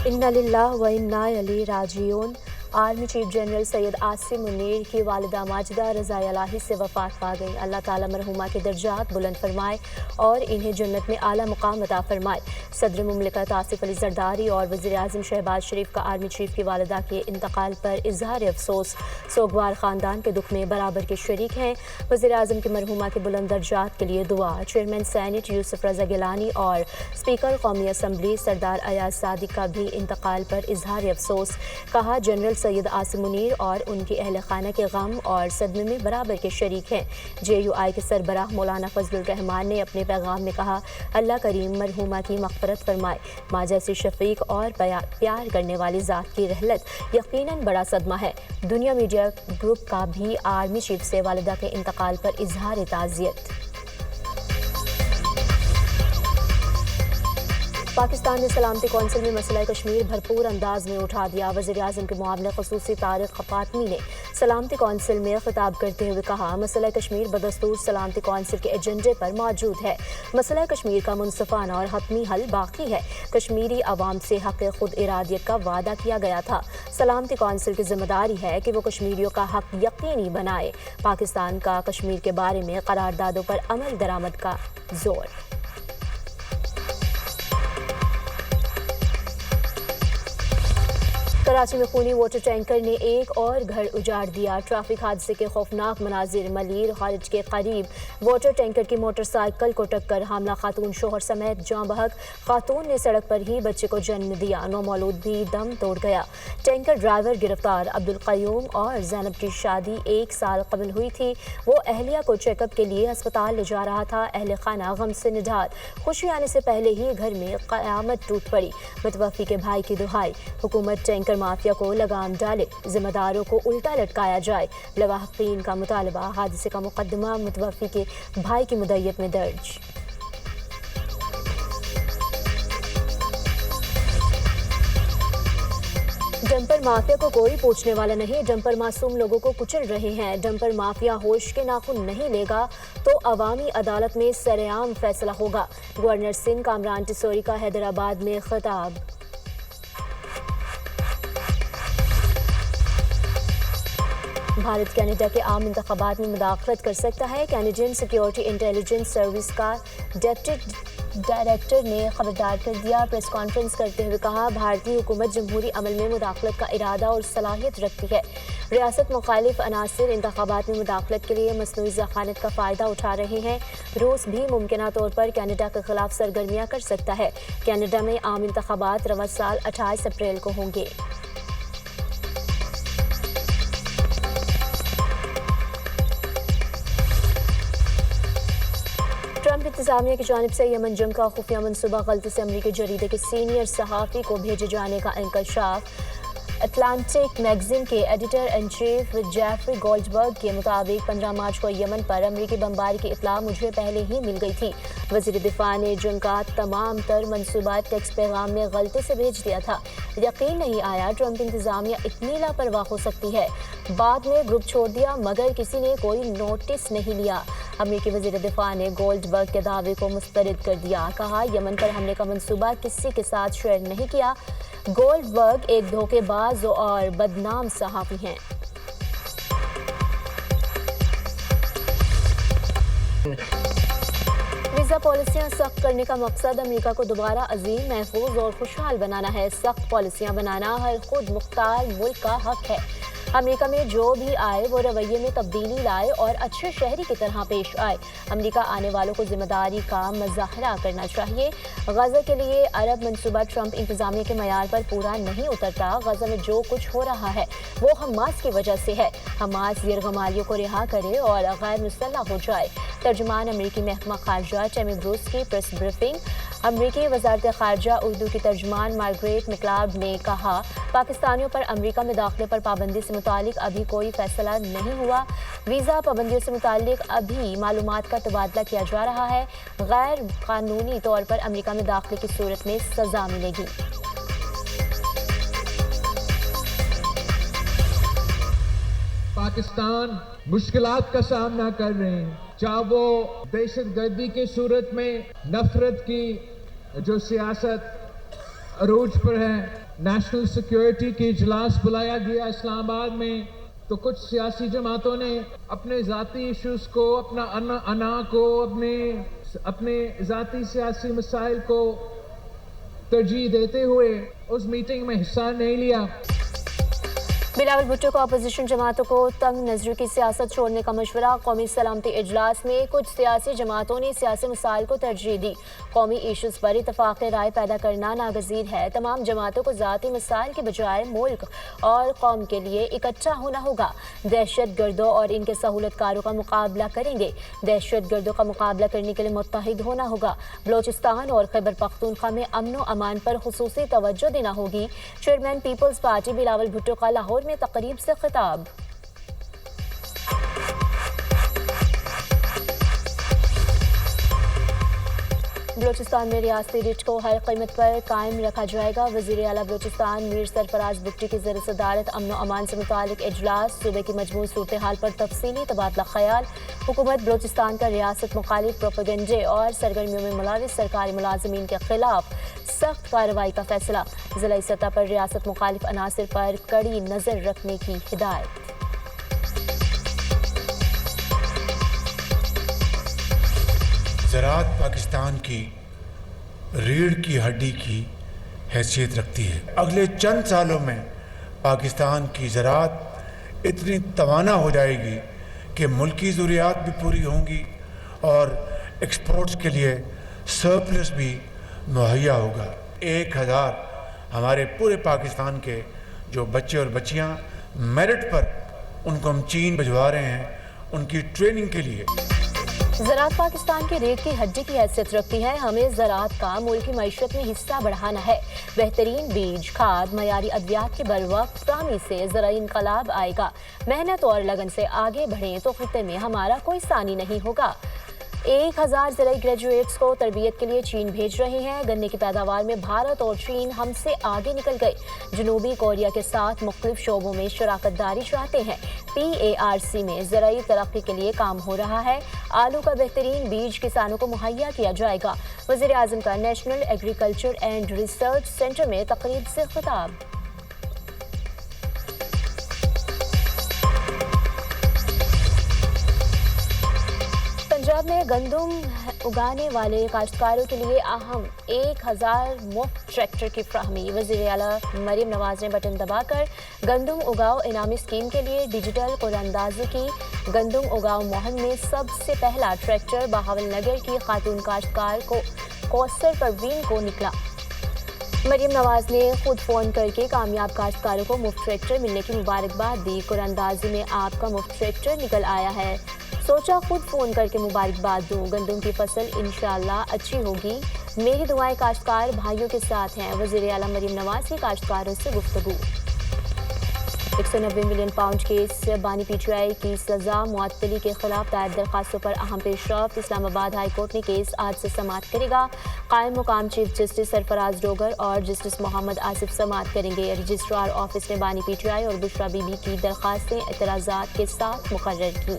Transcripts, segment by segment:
इन्ना लिल्लाह व इन्ना इलैहि राजिऊन। Army chief general Syed Asim Munir की वालिदा माजिदा रज़ा इलाही से वफ़ात पा गई। अल्लाह ताला मरहुमा के दर्जात बुलंद फरमाए और इन्हें जन्नत में आला मुकाम अता फरमाए। सदर मुमलिकत आसिफ अली जरदारी और वज़ीर आज़म शहबाज शरीफ का आर्मी चीफ की वालिदा के इंतकाल पर इजहार अफसोस। सोगवार ख़ानदान के दुख में बराबर के शरीक हैं। वज़ीर आज़म की मरहुमा के बुलंद दर्जात के लिए दुआ। चेयरमैन सैनेट यूसुफ रज़ा गिलानी और स्पीकर कौमी असम्बली सरदार अयाज सादिक का भी इंतकाल पर इजहार अफसोस। कहा, जनरल सैयद आसिम मुनीर और उनकी अहल खाना के गम और सदमे में बराबर के शरीक हैं। JUI के सरबराह मौलाना फजलुर रहमान ने अपने पैगाम में कहा, अल्लाह करीम मरहुमा की मग़फ़िरत फरमाए। माँ जैसी शफ़ीक और प्यार करने वाली ज़ात की रहलत यकीनन बड़ा सदमा है। दुनिया मीडिया ग्रुप का भी आर्मी चीफ से वालिदा के इंतकाल पर इजहार ताज़ियत। पाकिस्तान ने सलामती कौंसिल में मसला कश्मीर भरपूर अंदाज में उठा दिया। वज़ीर आज़म के मुआविन ख़ुसूसी तारिक फ़ातमी ने सलामती कौंसिल में खिताब करते हुए कहा, मसला कश्मीर बदस्तूर सलामती कौंसिल के एजेंडे पर मौजूद है। मसला कश्मीर का मुनसिफ़ाना और हतमी हल बाकी है। कश्मीरी अवाम से हक़ खुद इरादियत का वादा किया गया था। सलामती कौंसिल की जिम्मेदारी है कि वो कश्मीरियों का हक़ यकीनी बनाए। पाकिस्तान का कश्मीर के बारे में करारदादों पर अमल दरामद का जोर। कराची में खूनी वाटर टैंकर ने एक और घर उजाड़ दिया। ट्रैफिक हादसे के खौफनाक मनाजिर। मलीर खारिज के करीब वाटर टैंकर की मोटरसाइकिल को टक्कर। हामला खातून शोहर समेत जाँ बहक। खातून ने सड़क पर ही बच्चे को जन्म दिया। नौमौलूद भी दम तोड़ गया। टैंकर ड्राइवर गिरफ्तार। अब्दुल क़य्यूम और ज़ैनब की शादी 1 साल कबल हुई थी। वो अहलिया को चेकअप के लिए अस्पताल ले जा रहा था। अहल खाना गम से निढाल। खुशी आने से पहले ही घर में क़यामत टूट पड़ी। मुतवफ़ी के भाई की दुहाई, हुकूमत टैंकर माफिया को लगाम डाले, जिम्मेदारों को उल्टा लटकाया जाए। लवाहकीन का मुतालबा। हादसे का मुकदमा मुतवफ़ी के भाई की मुद्दत में दर्ज। डंपर माफिया को कोई पूछने वाला नहीं। डंपर मासूम लोगों को कुचल रहे हैं। डंपर माफिया होश के नाखून नहीं लेगा तो अवामी अदालत में सरेआम फैसला होगा। गवर्नर सिंध कामरान टिसोरी का हैदराबाद में खिताब। भारत कनाडा के आम इंतखाबात में मुदाखलत कर सकता है। कैनेडियन सिक्योरिटी इंटेलिजेंस सर्विस का डेप्टी डायरेक्टर ने खबरदार कर दिया। प्रेस कॉन्फ्रेंस करते हुए कहा, भारतीय हुकूमत जमहूरी अमल में मुदाखलत का इरादा और सलाहियत रखती है। रियासत मुखालिफ अनासिर इंतखाबात में मुदाखलत के लिए मसनूई ज़खानत का फ़ायदा उठा रहे हैं। रूस भी मुमकिना तौर पर कनाडा के खिलाफ सरगर्मियाँ कर सकता है। कनाडा में आम इंतखाबात रवा साल 28 अप्रैल को होंगे। ट्रंप इंतजामिया की जानिब से यमन जंग का खुफिया मनसूबा गलती से अमरीकी जरीदे के सीनियर सहाफ़ी को भेजे जाने का इंकशाफ। अटलांटिक मैगजीन के editor in chief Jeffrey Goldberg के मुताबिक 15 मार्च को यमन पर अमरीकी बमबारी की इत्तला मुझे पहले ही मिल गई थी। वज़ीर दिफा ने जंग का तमाम तर मनसूबा टेक्स्ट पैगाम में गलती से भेज दिया था। यकीन नहीं आया ट्रंप इंतजामिया इतनी लापरवाह हो सकती है। बाद में ग्रुप छोड़ दिया मगर किसी ने कोई नोटिस नहीं लिया। अमरीकी वज़ीर दिफा ने गोल्डबर्ग के दावे को मुस्तरद कर दिया। कहा, यमन पर हमले का मनसूबा किसी के साथ शेयर नहीं किया। गोल्डबर्ग एक धोखेबाज और बदनाम सहाफ़ी हैं। वीज़ा पॉलिसियां सख्त करने का मकसद अमेरिका को दोबारा अजीम, महफूज और खुशहाल बनाना है। सख्त पॉलिसियां बनाना हर खुद मुख्तार मुल्क का हक है। अमेरिका में जो भी आए वो रवैये में तब्दीली लाए और अच्छे शहरी की तरह पेश आए। अमेरिका आने वालों को जिम्मेदारी का मुजाहरा करना चाहिए। गजा के लिए अरब मंसूबा ट्रंप इंतजामिया के मयार पर पूरा नहीं उतरता। गजा में जो कुछ हो रहा है वो हमास की वजह से है। हमास यरगमालियों को रिहा करे और गैर मुसल्लह हो जाए। तर्जुमान अमेरिकी महकमा खारजा टेमी ब्रूस की प्रेस ब्रीफिंग। अमरीकी वज़ारत ख़ारजा उर्दू की तर्जुमान मार्गरेट मैक्लाउड ने कहा, पाकिस्तानियों पर अमरीका में दाखिले पर पाबंदी से मुतालिक अभी कोई फैसला नहीं हुआ। वीज़ा पाबंदियों से मुतालिक अभी मालूमात का तबादला किया जा रहा है। गैर कानूनी तौर पर अमरीका में दाखिले की सूरत में सज़ा मिलेगी। पाकिस्तान मुश्किलात का सामना कर रहे हैं, चाहे वो दहशतगर्दी की सूरत में नफरत की जो सियासत अरूज पर है। नेशनल सिक्योरिटी की इजलास बुलाया गया इस्लामाबाद में, तो कुछ सियासी जमातों ने अपने ज़ाती इश्यूज़ को, अपना अना को, अपने ज़ाती सियासी मसाइल को तरजीह देते हुए उस मीटिंग में हिस्सा नहीं लिया। बिलावल भुट्टो को अपोजिशन जमातों को तंग नजर की सियासत छोड़ने का मशवरा। कौमी सलामती इजलास में कुछ सियासी जमातों ने सियासी मसाइल को तरजीह दी। कौमी इशूज़ पर इतफाक़ राय पैदा करना नागज़ीर है। तमाम जमातों को ज़ाती मसाइल के बजाय मुल्क और कौम के लिए इकट्ठा होना होगा। दहशत गर्दों और इनके सहूलतकारों का मुकाबला करेंगे। दहशत गर्दों का मुकाबला करने के लिए मुत्तहिद होना होगा। बलोचिस्तान और खैबर पख्तूनख्वा में अमन व अमान पर खुसूसी तवज्जो देना होगी। चेयरमैन पीपल्स पार्टी बिलावल भुट्टो का लाहौर में तकरीब से खिताब। बलोचिस्तान में रियासती रिट को हर कीमत पर कायम रखा जाएगा। वज़ीर आला बलोचिस्तान मीर सरफराज बुट्टी की ज़र सदारत अमन व अमान से मुतालिक इजलास। सूबे की मजमूई सूरत हाल पर तफसीली तबादला ख्याल। हुकूमत बलोचिस्तान का रियासत मुखालिफ प्रोपेगेंडे और सरगर्मियों में मुलविस सरकारी मुलाजमीन के खिलाफ सख्त कार्रवाई का फैसला। ज़िला सतह पर रियासत मुखालिफ अनासिर पर कड़ी नज़र रखने की हिदायत। ज़राअत पाकिस्तान की रीढ़ की हड्डी की हैसियत रखती है। अगले चंद सालों में पाकिस्तान की ज़राअत इतनी तवाना हो जाएगी कि मुल्की ज़रूरियात भी पूरी होंगी और एक्सपोर्ट्स के लिए सरप्लस भी मुहैया होगा। 1000 हमारे पूरे पाकिस्तान के जो बच्चे और बच्चियां मेरिट पर उनको हम चीन भिजवा रहे हैं, उनकी ट्रेनिंग के लिए। ज़राअत पाकिस्तान की रीढ़ की हड्डी की हैसियत रखती है। हमें ज़राअत का मुल्क की मईशत में हिस्सा बढ़ाना है। बेहतरीन बीज, खाद, मयारी अद्वियात की बरवक्त फराहमी से ज़राई इनकलाब आएगा। मेहनत और लगन से आगे बढ़ें तो खित्ते में हमारा कोई सानी नहीं होगा। 1000 ज़राई ग्रेजुएट्स को तरबियत के लिए चीन भेज रहे हैं। गन्ने की पैदावार में भारत और चीन हमसे आगे निकल गए। जनूबी कोरिया के साथ मुख्तलिफ शोबों में शराकत दारी चाहते हैं। PARC में ज़राई तरक्की के लिए काम हो रहा है। आलू का बेहतरीन बीज किसानों को मुहैया किया जाएगा। वज़ीर आज़म का national agriculture and research centre में तकरीब से खिताब। पंजाब में गंदम उगाने वाले काश्तकारों के लिए अहम 1000 मुफ्त ट्रैक्टर की फ्राहमी। वज़ीर आला मरीम नवाज ने बटन दबाकर गंदम उगाओ इनामी स्कीम के लिए डिजिटल कुरानंदाजी की। गंदम उगाओ मुहिम में सबसे पहला ट्रैक्टर बहावलनगर की खातून काश्तकार को कौसर परवीन को निकला। मरीम नवाज ने खुद फ़ोन करके कामयाब काश्तकारों को मुफ्त ट्रैक्टर मिलने की मुबारकबाद दी। कुरानंदाजी में आपका मुफ्त ट्रैक्टर निकल आया है, सोचा खुद फ़ोन करके मुबारकबाद दूँ। गंदम की फसल इंशाअल्लाह अच्छी होगी। मेरी दुआएं काश्तकार भाइयों के साथ हैं। वज़ीर आला मरीम नवाज की काश्तकारों से गुफ्तगू। 190 मिलियन पाउंड केस बानी PTI की सज़ा मुअत्तली के खिलाफ दायर दरखास्तों पर अहम पेशरफ्त। इस्लामाबाद हाई कोर्ट ने केस आज से समाअत करेगा। कायम मुकाम चीफ जस्टिस सरफराज डोगर और जस्टिस मोहम्मद आसिफ समाअत करेंगे। रजिस्ट्रार ऑफिस ने बानी PTI और बुशरा बीबी की दरखास्तें एतराज़ात के साथ मुकर्रर की।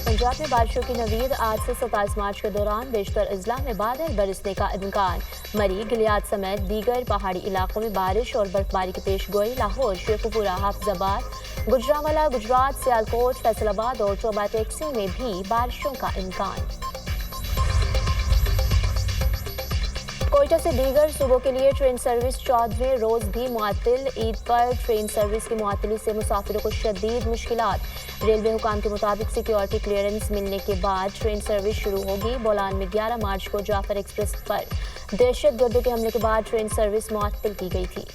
पंजाब में बारिशों की नवीद। आज से 27 मार्च के दौरान बेशतर अजला में बादल बरसने का इम्कान। मरी, गिलियाद समेत दीगर पहाड़ी इलाकों में बारिश और बर्फबारी की पेश गोई। लाहौर, शेखुपुरा, हाफिजाबाद, गुजरांवाला, गुजरात, सियालकोट, फैसलाबाद और चोबा टैक्सी में भी बारिशों का इम्कान। कोयटा से दीगर सूबों के लिए ट्रेन सर्विस 14वें रोज भी मुअत्तल। ईद पर ट्रेन सर्विस की मुअत्तली से मुसाफिरों को शदीद मुश्किलात। रेलवे हुकाम के मुताबिक सिक्योरिटी क्लियरेंस मिलने के बाद ट्रेन सर्विस शुरू होगी। बोलान में 11 मार्च को जाफर एक्सप्रेस पर दहशतगर्दों के हमले के बाद ट्रेन सर्विस मुअत्तल की गई थी।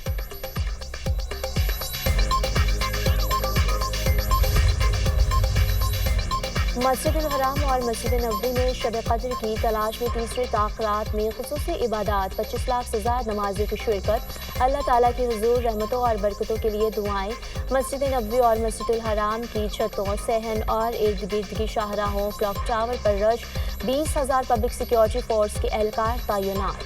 मस्जिद उल हराम और मस्जिद नबवी में शब कद्र की तलाश में तीसरे ताक़रात में खुसूसी इबादत। 25 लाख से ज़्यादा नमाजियों की शिरकत। अल्लाह ताला की हुजूर रहमतों और बरकतों के लिए दुआएं। मस्जिद नबवी और मस्जिद उल हराम की छतों, सहन और इर्द गिर्द की शाहराहों, क्लॉक टावर पर रश। 20,000 पब्लिक सिक्योरिटी फोर्स के एहलकार तैनात।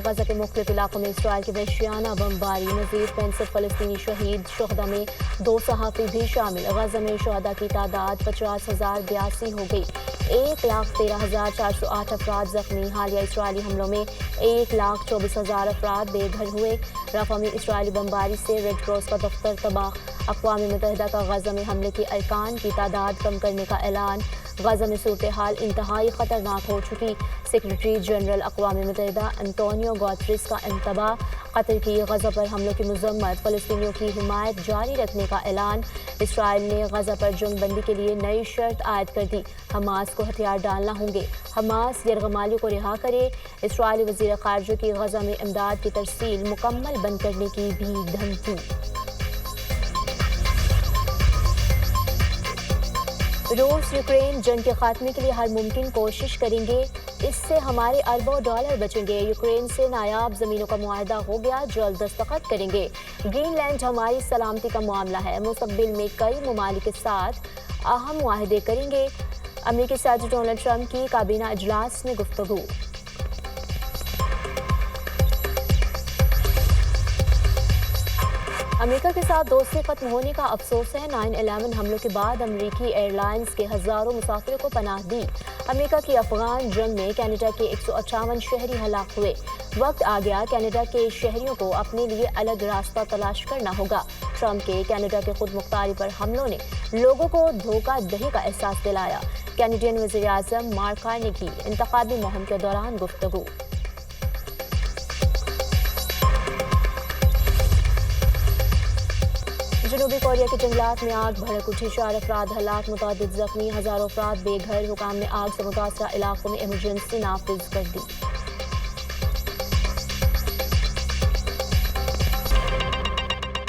غزہ کے مختلف علاقوں میں اسرائیل کی وحشیانہ بمباری، مزید 65 فلسطینی شہید، شہداء میں 2 صحافی بھی شامل۔ غزہ میں شہداء کی تعداد 50,082 ہو گئی، 1,13,408 افراد زخمی۔ حالیہ اسرائیلی حملوں میں 1,24,000 افراد بے گھر ہوئے۔ رفح میں اسرائیلی بمباری سے ریڈ کراس کا دفتر تباہ۔ اقوام متحدہ کا غزہ میں حملے کے ارکان کی تعداد کم کرنے کا اعلان۔ غزہ میں صورتحال انتہائی خطرناک ہو چکی، سیکرٹری جنرل اقوام متحدہ انطونیو گوتریس کا انتباہ۔ قطر کی غزہ پر حملوں کی مذمت، فلسطینیوں کی حمایت جاری رکھنے کا اعلان۔ اسرائیل نے غزہ پر جنگ بندی کے لیے نئی شرط عائد کر دی، حماس کو ہتھیار ڈالنا ہوں گے، حماس یرغمالیوں کو رہا کرے۔ اسرائیلی وزیر خارجہ کی غزہ میں امداد کی ترسیل مکمل بند کرنے کی بھی دھمکی۔ روس یوکرین جنگ کے خاتمے کے لیے ہر ممکن کوشش کریں گے، اس سے ہمارے اربوں ڈالر بچیں گے۔ یوکرین سے نایاب زمینوں کا معاہدہ ہو گیا، جلد دستخط کریں گے۔ گرین لینڈ ہماری سلامتی کا معاملہ ہے، مستقبل میں کئی ممالک کے ساتھ اہم معاہدے کریں گے۔ امریکی صدر ڈونلڈ ٹرمپ کی کابینہ اجلاس میں گفتگو۔ امریکہ کے ساتھ دوستی ختم ہونے کا افسوس ہے۔ 9/11 حملوں کے بعد امریکی ایئر لائنز کے ہزاروں مسافروں کو پناہ دی۔ امریکہ کی افغان جنگ میں کینیڈا کے 158 شہری ہلاک ہوئے۔ وقت آ گیا کینیڈا کے شہریوں کو اپنے لیے الگ راستہ تلاش کرنا ہوگا۔ ٹرمپ کے کینیڈا کے خود مختاری پر حملوں نے لوگوں کو دھوکہ دہی کا احساس دلایا۔ کینیڈین وزیر اعظم مارک کارنی کی انتخابی مہم کے دوران گفتگو۔ جنوبی کوریا کے جنگلات میں آگ بھڑک اٹھی، 4 افراد ہلاک، متعدد زخمی، ہزاروں افراد بے گھر۔ حکام نے آگ سے متاثرہ علاقوں میں ایمرجنسی نافذ کر دی۔